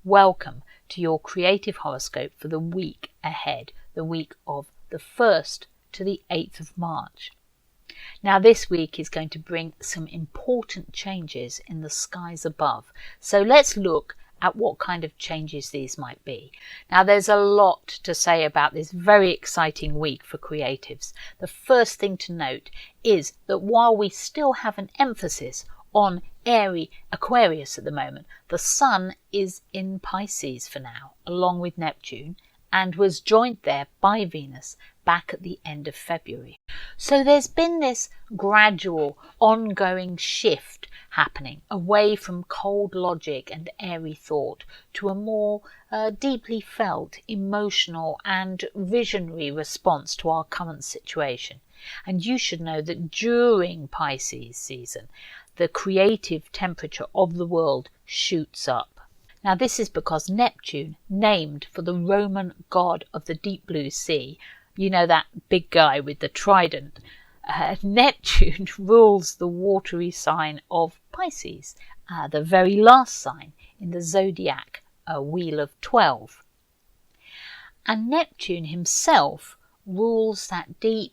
Welcome to your creative horoscope for the week ahead, the week of the 1st to the 8th of March. Now this week is going to bring some important changes in the skies above. So let's look at what kind of changes these might be. Now there's a lot to say about this very exciting week for creatives. The first thing to note is that while we still have an emphasis on airy Aquarius at the moment, the Sun is in Pisces for now, along with Neptune, and was joined there by Venus back at the end of February. So there's been this gradual, ongoing shift happening away from cold logic and airy thought to a more deeply felt, emotional and visionary response to our current situation. And you should know that during Pisces season, the creative temperature of the world shoots up. Now this is because Neptune, named for the Roman god of the deep blue sea, you know, that big guy with the trident, Neptune rules the watery sign of Pisces, the very last sign in the zodiac wheel of 12. And Neptune himself rules that deep,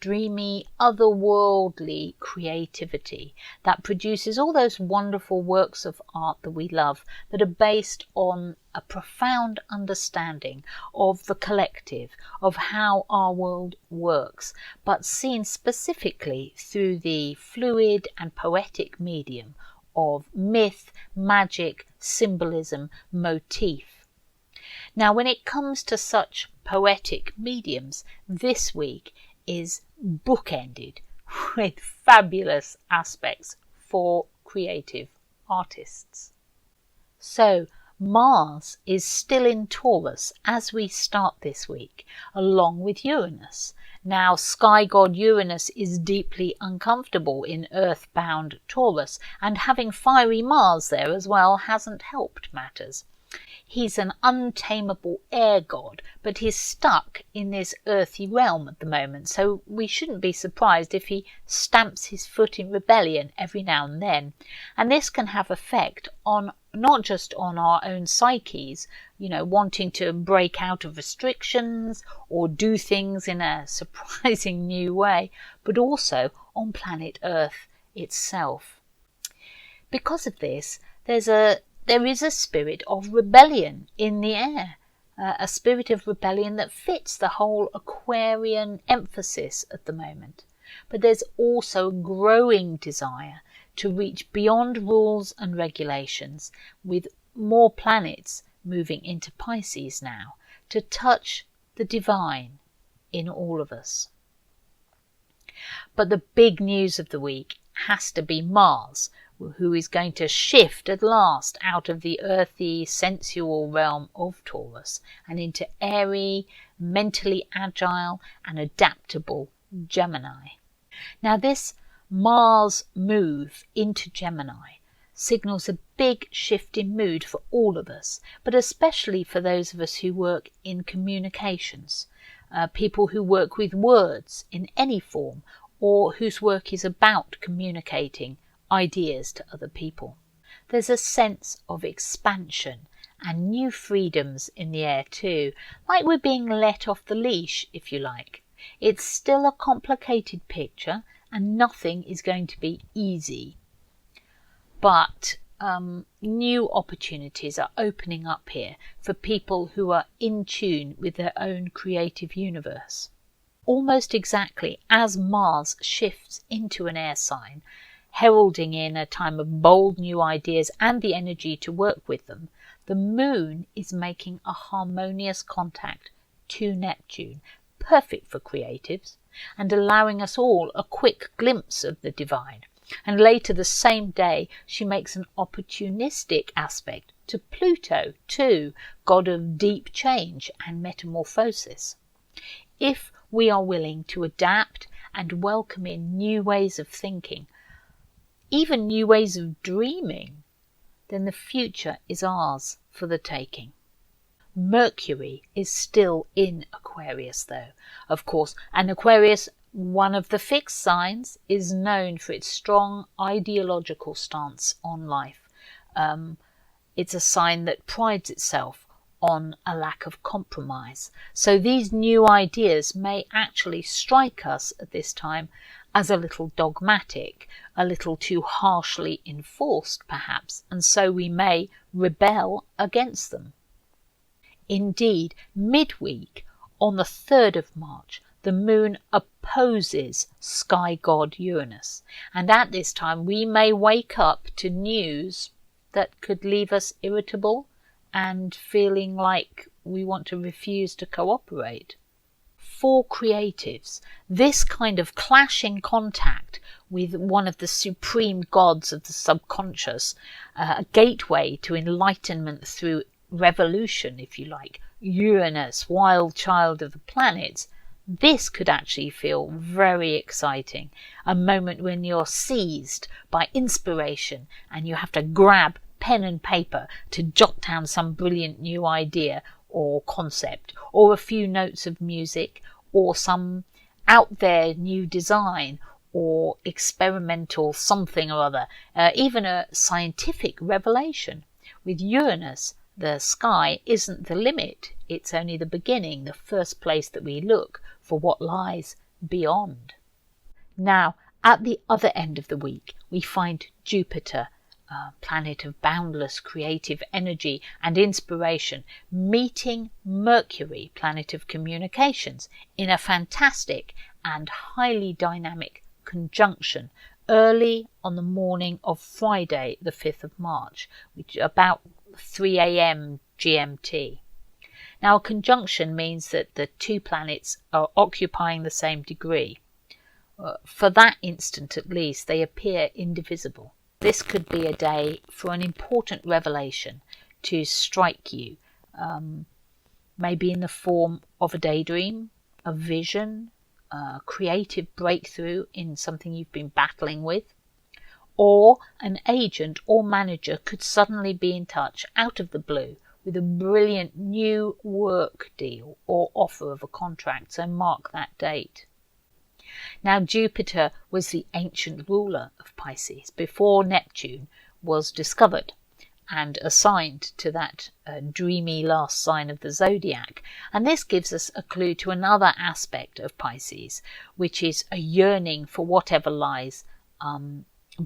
dreamy, otherworldly creativity that produces all those wonderful works of art that we love, that are based on a profound understanding of the collective, of how our world works, but seen specifically through the fluid and poetic medium of myth, magic, symbolism, motif. Now when it comes to such poetic mediums, this week is bookended with fabulous aspects for creative artists. So Mars is still in Taurus as we start this week, along with Uranus. Now sky god Uranus is deeply uncomfortable in earthbound Taurus, and having fiery Mars there as well hasn't helped matters. He's an untamable air god, but he's stuck in this earthy realm at the moment, so we shouldn't be surprised if he stamps his foot in rebellion every now and then. And this can have effect on not just on our own psyches, wanting to break out of restrictions or do things in a surprising new way, but also on planet Earth itself. Because of this, there is a spirit of rebellion in the air, a spirit of rebellion that fits the whole Aquarian emphasis at the moment. But there's also a growing desire to reach beyond rules and regulations, with more planets moving into Pisces now, to touch the divine in all of us. But the big news of the week has to be Mars, who is going to shift at last out of the earthy, sensual realm of Taurus and into airy, mentally agile and adaptable Gemini. Now this Mars move into Gemini signals a big shift in mood for all of us, but especially for those of us who work in communications, people who work with words in any form, or whose work is about communicating ideas to other people. There's a sense of expansion and new freedoms in the air too, like we're being let off the leash, if you like. It's still a complicated picture and nothing is going to be easy. But new opportunities are opening up here for people who are in tune with their own creative universe. Almost exactly as Mars shifts into an air sign, heralding in a time of bold new ideas and the energy to work with them, the moon is making a harmonious contact to Neptune, perfect for creatives, and allowing us all a quick glimpse of the divine. And later the same day, she makes an opportunistic aspect to Pluto too, god of deep change and metamorphosis. If we are willing to adapt and welcome in new ways of thinking, even new ways of dreaming, then the future is ours for the taking. Mercury is still in Aquarius though, of course, and Aquarius One of the fixed signs is known for its strong ideological stance on life. It's a sign that prides itself on a lack of compromise. So these new ideas may actually strike us at this time as a little dogmatic, a little too harshly enforced perhaps, and so we may rebel against them. Indeed, midweek on the 3rd of March, the moon opposes sky god Uranus, and at this time we may wake up to news that could leave us irritable and feeling like we want to refuse to cooperate. For creatives, this kind of clashing contact with one of the supreme gods of the subconscious, a gateway to enlightenment through revolution, if you like, Uranus, wild child of the planets, this could actually feel very exciting, a moment when you're seized by inspiration and you have to grab pen and paper to jot down some brilliant new idea or concept, or a few notes of music, or some out there new design, or experimental something or other, even a scientific revelation. With Uranus, the sky isn't the limit, it's only the beginning, the first place that we look for what lies beyond. Now, at the other end of the week, we find Jupiter, a planet of boundless creative energy and inspiration, meeting Mercury, planet of communications, in a fantastic and highly dynamic conjunction early on the morning of Friday, the 5th of March, which about 3 a.m. GMT. Now, a conjunction means that the two planets are occupying the same degree. For that instant at least, they appear indivisible. This could be a day for an important revelation to strike you, maybe in the form of a daydream, a vision, a creative breakthrough in something you've been battling with, or an agent or manager could suddenly be in touch out of the blue with a brilliant new work deal or offer of a contract, so mark that date. Now, Jupiter was the ancient ruler of Pisces before Neptune was discovered and assigned to that dreamy last sign of the zodiac. And this gives us a clue to another aspect of Pisces, which is a yearning for whatever lies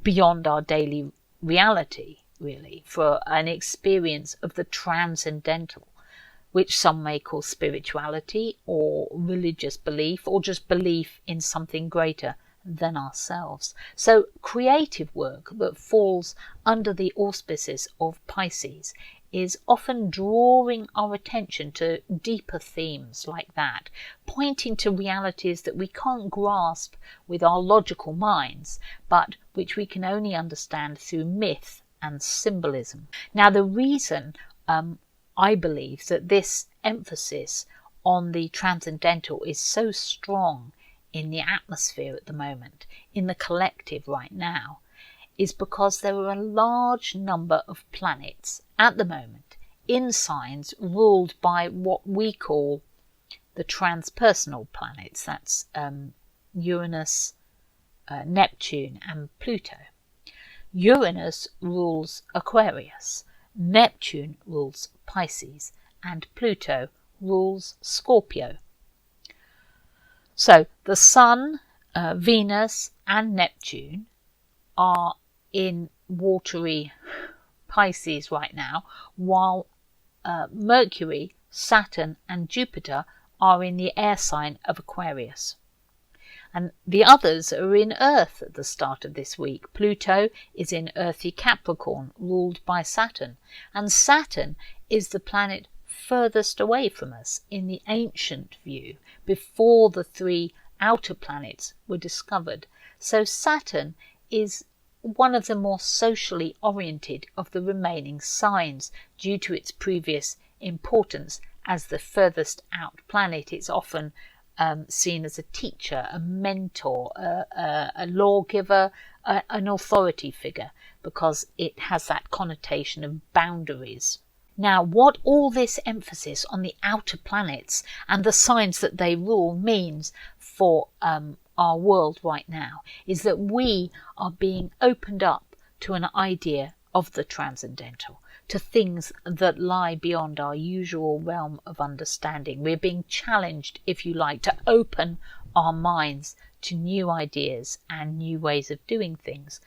beyond our daily reality, really, for an experience of the transcendental, which some may call spirituality or religious belief or just belief in something greater than ourselves. So creative work that falls under the auspices of Pisces is often drawing our attention to deeper themes like that, pointing to realities that we can't grasp with our logical minds, but which we can only understand through myth and symbolism. Now, the reason I believe that this emphasis on the transcendental is so strong in the atmosphere at the moment, in the collective right now, is because there are a large number of planets at the moment in signs ruled by what we call the transpersonal planets. That's Uranus, Neptune and Pluto. Uranus rules Aquarius, Neptune rules Pisces, and Pluto rules Scorpio. So the Sun, Venus and Neptune are in watery Pisces right now, while Mercury, Saturn and Jupiter are in the air sign of Aquarius. And the others are in Earth at the start of this week. Pluto is in earthy Capricorn, ruled by Saturn. And Saturn is the planet furthest away from us in the ancient view, before the three outer planets were discovered. So Saturn is one of the more socially oriented of the remaining signs due to its previous importance as the furthest out planet. It's often seen as a teacher, a mentor, a lawgiver, an authority figure, because it has that connotation of boundaries. Now, what all this emphasis on the outer planets and the signs that they rule means for our world right now is that we are being opened up to an idea of the transcendental, to things that lie beyond our usual realm of understanding. We're being challenged, if you like, to open our minds to new ideas and new ways of doing things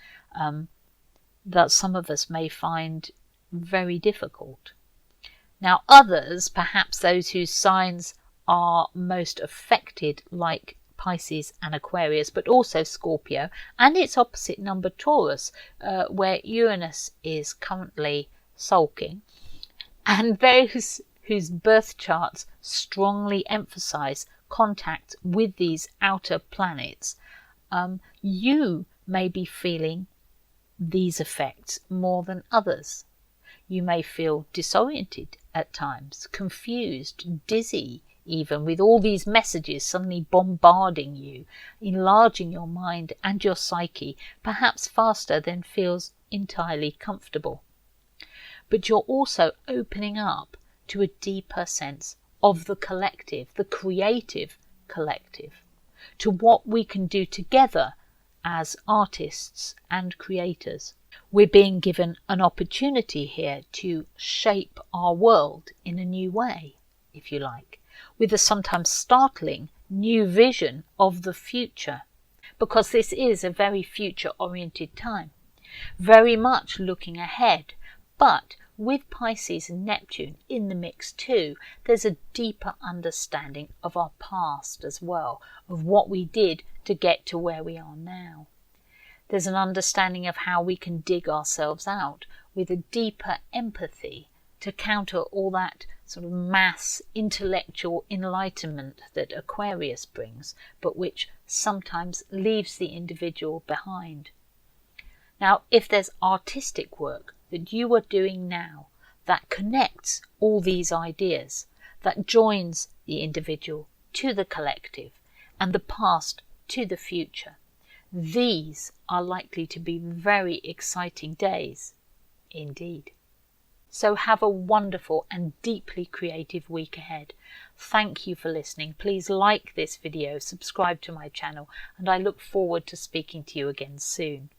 that some of us may find very difficult. Now others, perhaps those whose signs are most affected, like Pisces and Aquarius, but also Scorpio and its opposite number Taurus, where Uranus is currently sulking, and those whose birth charts strongly emphasize contact with these outer planets, you may be feeling these effects more than others. You may feel disoriented at times, confused, dizzy, even with all these messages suddenly bombarding you, enlarging your mind and your psyche, perhaps faster than feels entirely comfortable. But you're also opening up to a deeper sense of the collective, the creative collective, to what we can do together as artists and creators. We're being given an opportunity here to shape our world in a new way, if you like, with a sometimes startling new vision of the future, because this is a very future-oriented time, very much looking ahead. But with Pisces and Neptune in the mix too, there's a deeper understanding of our past as well, of what we did to get to where we are now. There's an understanding of how we can dig ourselves out with a deeper empathy to counter all that sort of mass intellectual enlightenment that Aquarius brings, but which sometimes leaves the individual behind. Now, if there's artistic work that you are doing now that connects all these ideas, that joins the individual to the collective and the past to the future, these are likely to be very exciting days indeed. So have a wonderful and deeply creative week ahead. Thank you for listening. Please like this video, subscribe to my channel, and I look forward to speaking to you again soon.